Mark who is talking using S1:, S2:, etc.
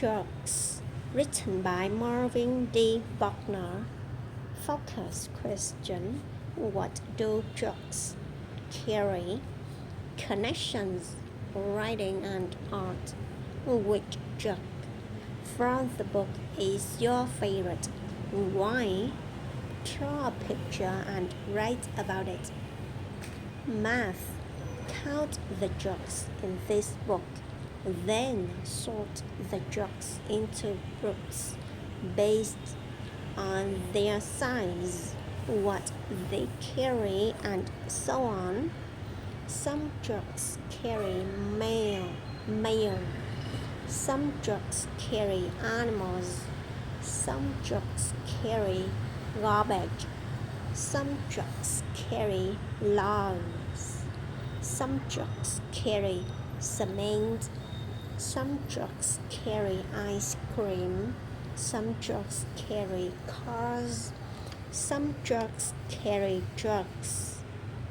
S1: Trucks, written by Marvin D. Buckner. Focus question: what do trucks carry? Connections, writing and art. Which truck from the book is your favorite? Why? Draw a picture and write about it. Math. Count the trucks in this book. Then sort the trucks into groups based on their size, what they carry, and so on. Some trucks carry mail. Some trucks carry animals. Some trucks carry garbage. Some trucks carry logs. Some trucks carry cement. Some trucks carry ice cream. Some trucks carry cars. Some trucks carry drugs.